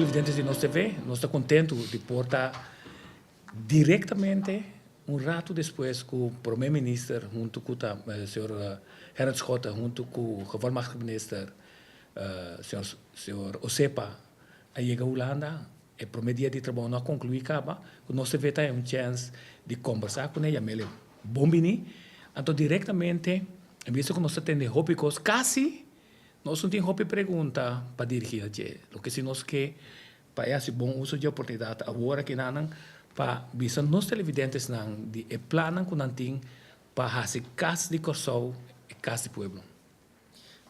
televidentes de nossa TV, nós estamos contentos de portar diretamente, rato depois, com o primeiro-ministro, junto com o senhor Gerard Schotten, junto com o gevolmachtig-minister, senhor Osepa, a chega a Holanda, e o primeiro dia de trabalho não concluí, acaba, o nosso TV tem chance de conversar com ele, ele bombini, então diretamente, em vez de nós temos hópicos, quase, nós não temos pergunta para dirigir a ele. O que se nós quer, para esse bom uso de oportunidade, agora que não, para visar nós televidentes não, de planos que não tem, para fazer casa de Kosovo e casa de pueblo.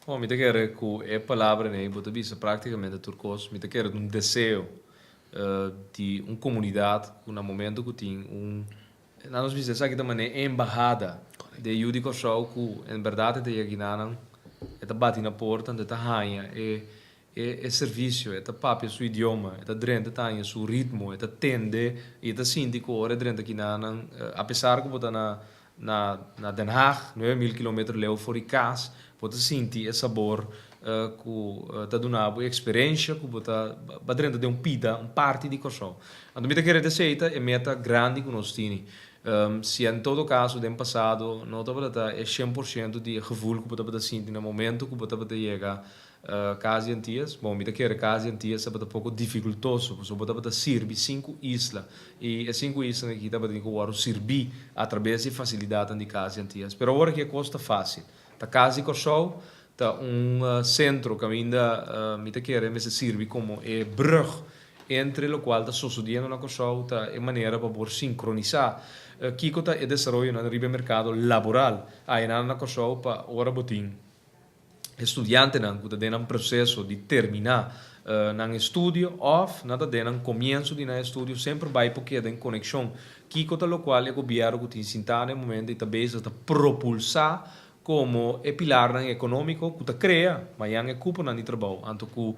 Bom, me quero que a palavra, né, vou te praticamente turcos, me quero desejo de uma comunidade, no momento que tem nós dizemos aqui também embajada de Judi Kosovo, que em verdade de Yaguinanan, é bate na porta, é rainha, é serviço, é papel seu idioma, é drente tá seu ritmo, é tende, é síndico, ora drente aqui apesar que botar na Den Haag, 9.000 km leu fora de casa, pode sentir esse sabor que está dando experiência que bota drente de pida, parte de Kosovo. Então, me quero dizer é meta grande que nós temos. Se em todo caso, no passado, não estava é 100% de gevoel que você sentir no momento que você chega casa antigas, bom, me quero casa antigas é um pouco dificultoso, porque você serve 5 islas e as 5 islas aqui estava tendo que servir através de facilidade de casa antigas. Mas agora que é costa fácil, a casa de Kosovo tá centro que ainda me quero me serve como é brug entre o qual está sucedendo na Kosovo tá em maneira para poder sincronizar Kiko está desenvolvendo no mercado laboral aí na Kosovo para ora botin estudante não que está um processo de terminar no estudo ou nada de começo de no estudo sempre vai porque tem conexão Kiko está o qual o governo que tem sentado no momento e também está propulsar como é pilar econômico que cria, mas é culpa no trabalho, anto que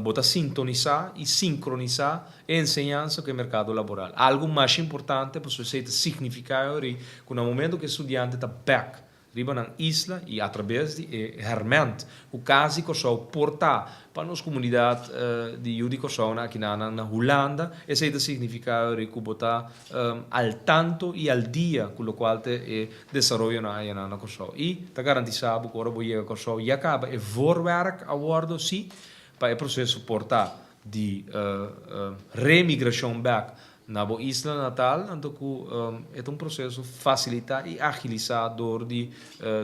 bota sintonizar e sincronizar a ensinança com o mercado laboral. Algo mais importante para você significar que no momento que o estudante está back riba na isla e através de herment o caso que só portar para as comunidades de Judi Kosovo aqui na Holanda esse significa que botar al tanto e al dia com o qual te desenvolve na Kosovo e está garantizado que agora vou chegar a Kosovo e acaba é voorwerk awardo sim para o processo portar de remigração back na boa isla natal, então é processo facilitar e agilizar door de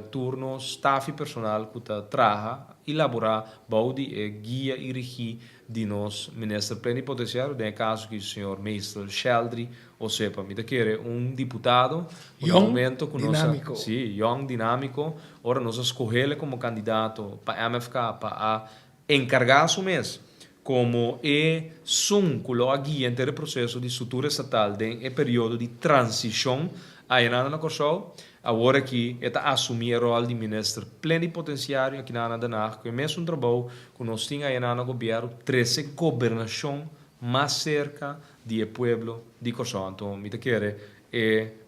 turno staff e personal que traga elaborar boude guia e regie de nós ministro plenipotenciário, no caso que o senhor Meester Sheldry, ou seja, me quer deputado, young, momento que dinâmico. Sim, young, dinâmico, ora nós escolhemos como candidato para a MFK para encargar o mês como é a guia entre o processo de estrutura estatal em período de transição aí na Kosovo, agora que está assumir o rol de ministro plenipotenciário aqui na Den Haag, que é mesmo um trabalho que nós temos aí no governo, 13 governação mais cerca do povo de Kosovo. Então, me quero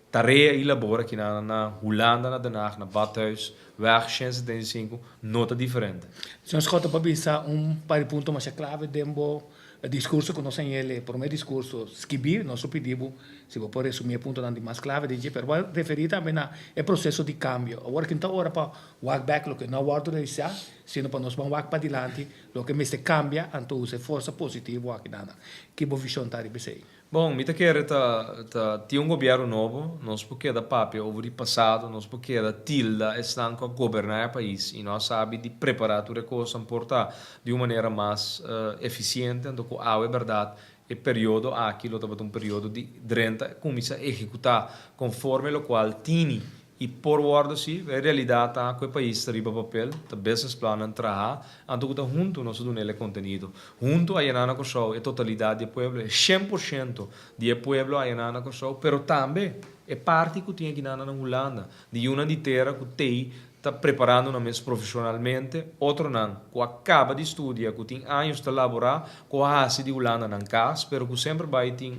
tarefa elabora aqui na Holanda, na Den Haag, na Badhuis, weg 175, nota diferente. Senhor Scott, para pensar par de pontos mais clave dentro do discurso que nós temos ele, por meio discurso, escrever, nós pedimos, se vou pôr resumir ponto mais clave, de pero vai referir também ao processo de cambio. Agora que então hora para walk back, o que não guardo de deixar, sino para nós vamos walk para adiante, o que me se cambia, então use força positiva aqui nada. Que boa visão tá de BCI. Bom, me quero ter governo novo, nós porque da papel over o passado, nós porque da tilda estão a governar o país e nós sabemos de preparar tudo coisa portar de uma maneira mais eficiente, então é verdade o período aqui lo um período de 30 começa a executar conforme o qual tini e por guarda sim a realidade tá que o país está riba papel tá business plan entrar então tá junto nós do nele conteúdo junto a na Kosovo a totalidade do povo 100% do povo a na Kosovo pero também é parte que tem aqui na Holanda de uma de terra que tem está preparando na mesa profissionalmente, outro não, que acaba de estudar, que tem anos de laborar, que a de Holanda não casa, pero que sempre vai ter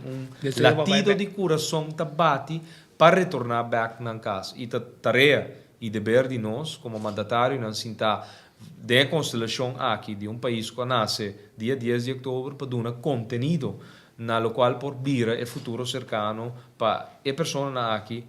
latido de coração que bate para retornar back na casa. E a tarefa e dever de nós, como mandatário, não sentar de constelação aqui de país que nasce dia 10 de outubro para dar conteúdo na qual por vir o futuro cercano para a pessoa aqui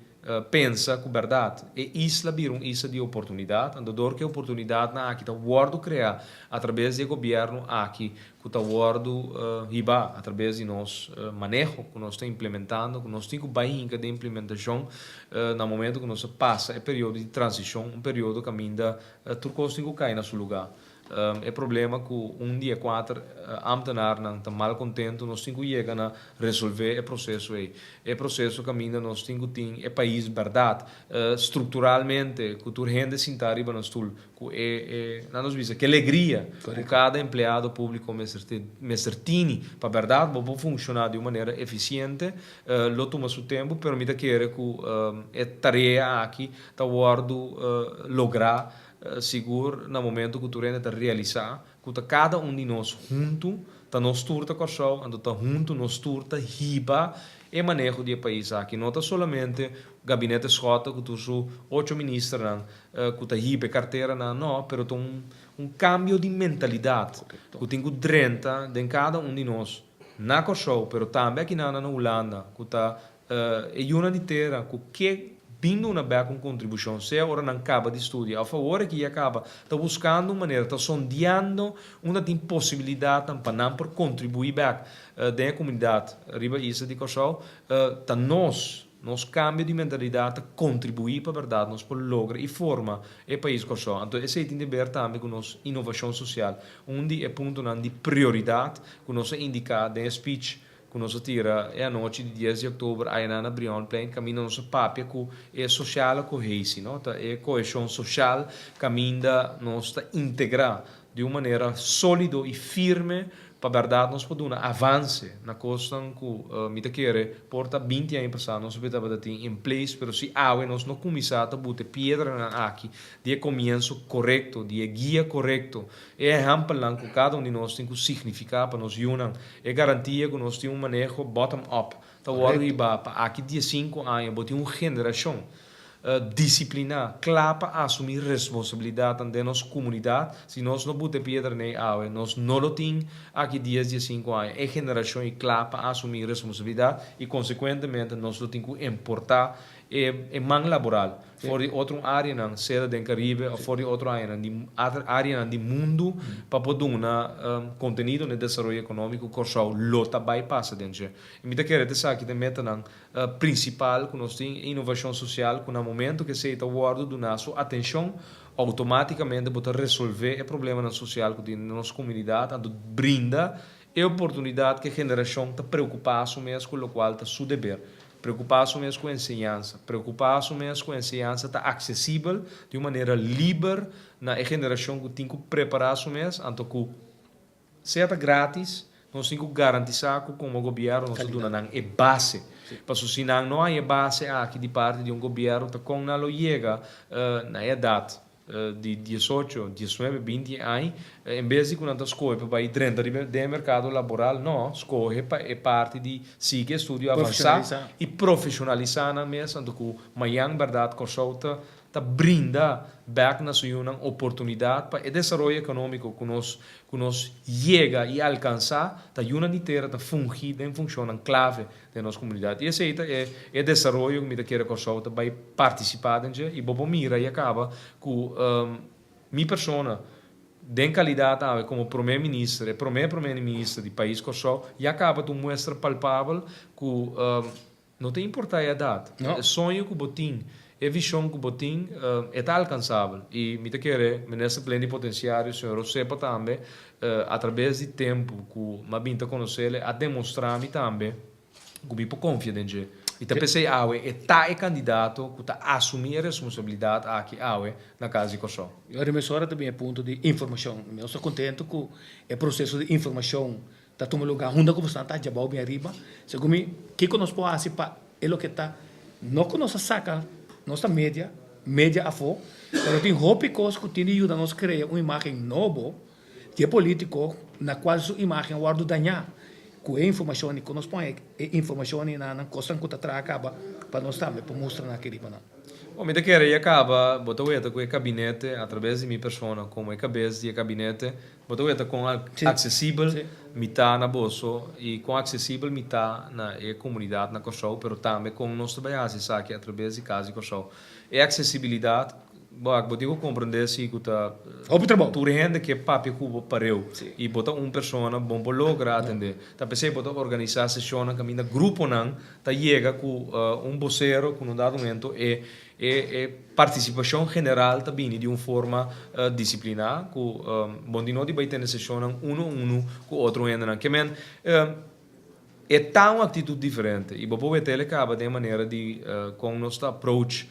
pensa com verdade e isla vir isla de oportunidade andador que oportunidade na aqui tá wordo criar através do governo aqui que tá wordo riba através de nós manejo que nós está implementando que nós temos bainha de implementação no momento que nós passa é período de transição período que ainda turcos tem que cair no seu lugar é problema que dia 4 ambtenaar não está mal contento nós temos que chegar a resolver o processo aí é processo que ainda nós temos que ter é país verdade estruturalmente que tu rende sentar riba no stool que não nos visa que alegria que cada empregado público mesertini para verdade vou funcionar de uma maneira eficiente lo toma seu tempo permite que é tarefa aqui tá guardo lograr seguro no momento que tu está realizar que cada de nós junto tá nos turta corção ando tá junto nos turta riba e manejo do país aqui não tá somente gabinete escota que tu sou 8 ministros que tá riba carteira não pero tá cambio de mentalidade que tem que 30 de cada de nós na corção pero também aqui na Holanda que tá é uma inteira que vindo uma beca com contribuição, se agora não acaba de estudar, a favor que acaba, está buscando uma maneira, está sondeando uma possibilidade para não por contribuir back da comunidade, arriba isso de Kosovo, está nós cambio de mentalidade, contribuir para a verdade, nós por lograr e forma o país Kosovo. Então, esse é o dever também com nossa inovação social, onde é ponto de prioridade, com nossa indicada em speech, que nós tira é a noite de 10 de outubro aí na Brion Plain caminha nosso papel que é social cohesivo não tá é coesão social caminha nós tá integrar de uma maneira sólida e firme para verdade nós podemos avance na questão que me te quer porta 20 anos passado nós podemos ter em place pero se awe nós não começar a botar pedra na aqui de começo correto de guia correto é exemplo lá que cada de nós tem que significar para nós unam é garantia que nós temos manejo bottom up tá arriba para aqui de 5 anos botar uma geração disciplinar, claro para assumir responsabilidade da nossa comunidade. Se nós não botamos pedra nem água, nós não lo temos aqui 10, 15 anos. É geração e claro para assumir responsabilidade e, consequentemente, nós lo temos que importar é mão laboral. Fora de outra área, não, seja do Caribe, ou fora de outra área do mundo, para poder dar conteúdo no desenvolvimento econômico, que o lota bypassa dentro. E me quero dizer que também é principal que nós temos inovação social, que no momento que se está guardando do nosso atenção, automaticamente pode resolver o problema social que tem na nossa comunidade, brinda a oportunidade que a geração está preocupada mesmo com o qual está seu dever. Preocupar-se mesmo com a ensinança, preocupar-se mesmo com a ensinança está acessível de uma maneira livre na geração que tem que preparar-se mesmo, então que seja grátis, nós temos que garantir que como governo nós temos é base, para se não há base aqui de parte de governo, então com não chega na idade de 18, 19, 20 anos, em vez de que nós escolhe para ir dentro do mercado laboral, não, escolhe para parte de seguir estudo avançar e profissionalizar na mesa, então que amanhã, verdade, consulta tá brinda back na sua oportunidade para o desenvolvimento econômico que nós chega e alcançar, tá uma inteira tá fungir em função clave da nossa comunidade. E esse é o desenvolvimento que me quer consulta vai participar e bobo mira e acaba com minha pessoa de qualidade como primeiro-ministro, primeiro-ministro do país Kosovo, e acaba de mostra palpável que não tem importância a idade. É sonho que botim, é visão que botim é alcançável. E me quer, ministro plenipotenciário, senhor, sepa também, através de tempo que me vinha conhecer, a demonstrar-me também que me confia em e pensei, é candidato que está assumir a responsabilidade aqui, na casa de Kosovo. A remissora também é ponto de informação. Eu estou contente com o processo de informação está tomando lugar, onde como está já bem arriba. Segundo mim, o que nós podemos fazer é o que está, não que nós saca nossa média a fora, mas tem roupa que tem ajuda a nós criar uma imagem nova de político na qual sua imagem guarda danhar. Com a informação que nós põe, a informação na costa que está acaba para nós também, para mostrar naquele banana. Bom, me quer e acaba, botou com o gabinete através de minha persona, como é cabeça de gabinete, botou com acessível, mitad na bolso e com acessível mitad na comunidade na Kosovo, pero também com nosso base saque através de casa Kosovo. É acessibilidade. Bom, digo compreender se que tu rende que papi cubo pareu e bota persona bom por logra atender. Tá pensei bota organizar sessão que minha grupo não tá chega com vocero com dado momento participação geral também de uma forma disciplinar com bom de não vai ter sessão um com outro ainda que men é tão atitude diferente e bobo ele acaba de maneira de com nosso approach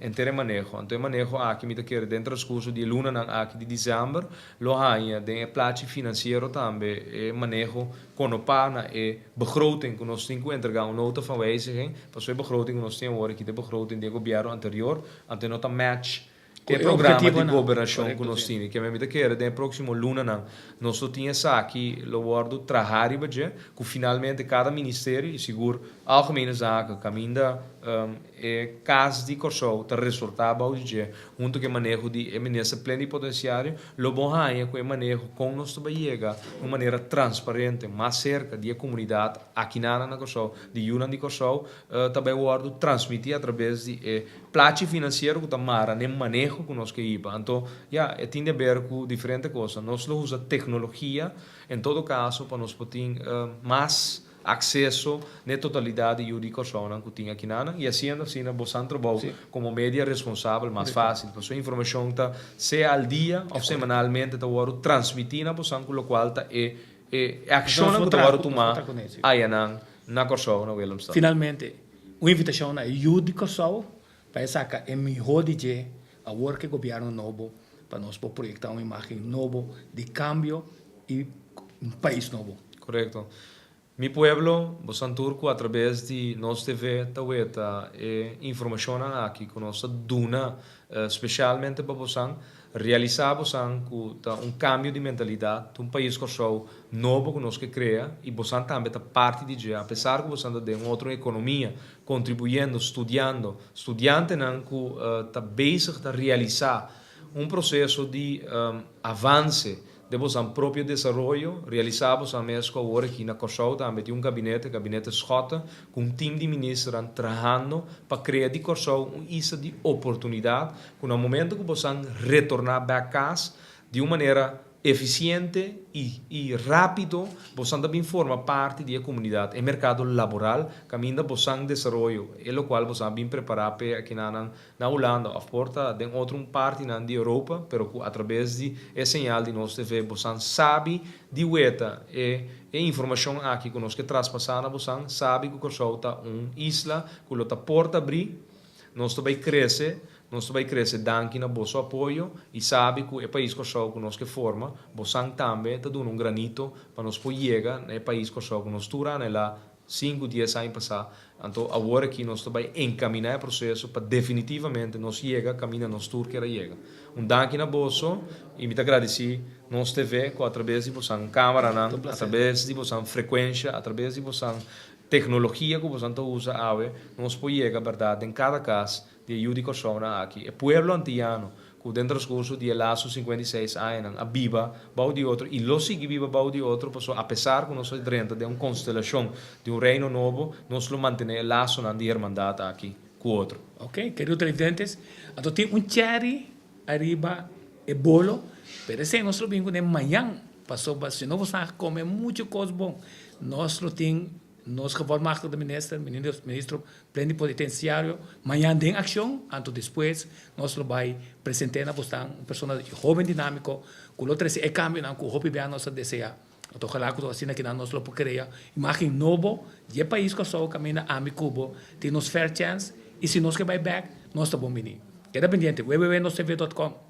inteiro manejo. Então manejo aqui me quer dentro dos cursos de luna na aqui de dezembro, lo há de plate financeiro também e manejo com o pana e begroting que nós temos que entregar nota van wijziging, para sua begroting que nós temos agora aqui de begroting do governo anterior, ante nota match o programa de governação que nós temos, que me quer de próximo luna nós tínhamos aqui lo guardo trabalhar e budget, que finalmente cada ministério e seguro algemene zaken caminda casos de Kosovo te resultado ao dia junto que manejo de eminência plenipotenciário lo bom é que manejo com nós também chega de uma maneira transparente mais cerca da comunidade aqui na Kosovo de Yunan de Kosovo também guardo transmitir através de plate financeiro que tamara nem manejo que nós que iba então tem de ver com diferentes coisas nós usa tecnologia em todo caso para nós poder mais acesso na totalidade de Yuri Kosovo que tinha aqui e assim você trabalha como mídia responsável mais fácil para sua informação tá se ao dia ou semanalmente tá agora transmitir na você com o qual tá ação que tá agora tomar aí na Kosovo na Willemstad. Finalmente uma invitação na Yuri Kosovo para sacar é melhor de a work que governo novo para nós projetar uma imagem novo de cambio e um país novo. Correto. Mi pueblo, Bosan Turco, através de nós TV, taweta informação aqui que nós duna, especialmente para Bosan, realizar Bosan com cambio de mentalidade, um país Kosovo novo que nós que cria e Bosan também está parte de já, apesar que Bosan tem outra economia, contribuindo, estudante não que está bezig de realizar processo de avanço de um próprio desenvolvimento, realizamos a mesma agora aqui na Kosovo, também tem gabinete Schota, com um time de ministros trabalhando para criar de Kosovo uma de oportunidade, que no momento que possamos retornar para casa de uma maneira eficiente e rápido, possamos também formar parte da comunidade, e mercado laboral, caminho possamos desenvolver, e o qual possamos bem preparar para aqui na Holanda, a porta de outra parte da Europa, pero através de sinal de nós TV, possamos saber de ueta e informação aqui que nós que traspassamos, possamos saber que Kosovo é uma isla, que a porta abrir, nós também cresce. Nós vai crescer danke na vosso apoio e sabe que o país Kosovo que nós que forma, Bosan também está dando granito para nós poder chegar no país Kosovo que nós tura lá 5, 10 anos passar. Então agora que nós vai encaminhar o processo para definitivamente nós chegar caminho nós tur que era chega. Danke na vosso e me agradecer nós TV com através de Bosan câmera, através de Bosan frequência, através de Bosan tecnologia que Bosan usa ave, nós podemos chegar verdade em cada caso de Yuri Kosovo aqui. O pueblo antiano, que dentro dos cursos de laço 56 anos, a viva, bau de outro, e lo sigue viva bau de outro, apesar que nós dentro de uma constelação, de um reino novo, nós lo mantemos laço na irmandade aqui, com o outro. Ok, queridos televidentes, então tem cherry arriba e bolo, pero esse nós lo vimos de manhã, passou, se não você comer muito coisa bom, nós lo temos nós reformamos o ministro plenipotenciário, amanhã tem ação, então depois nós vamos apresentar na você uma pessoa jovem dinâmico, que o outro é cambio, que o hobby bem nossa deseja. Então, claro que assim que nós vamos criar imagem novo, de país que só caminha a mi cubo, tem nos fair chance, e se nós que vai back, nós estamos bem. Queda pendiente, www.nosotv.com.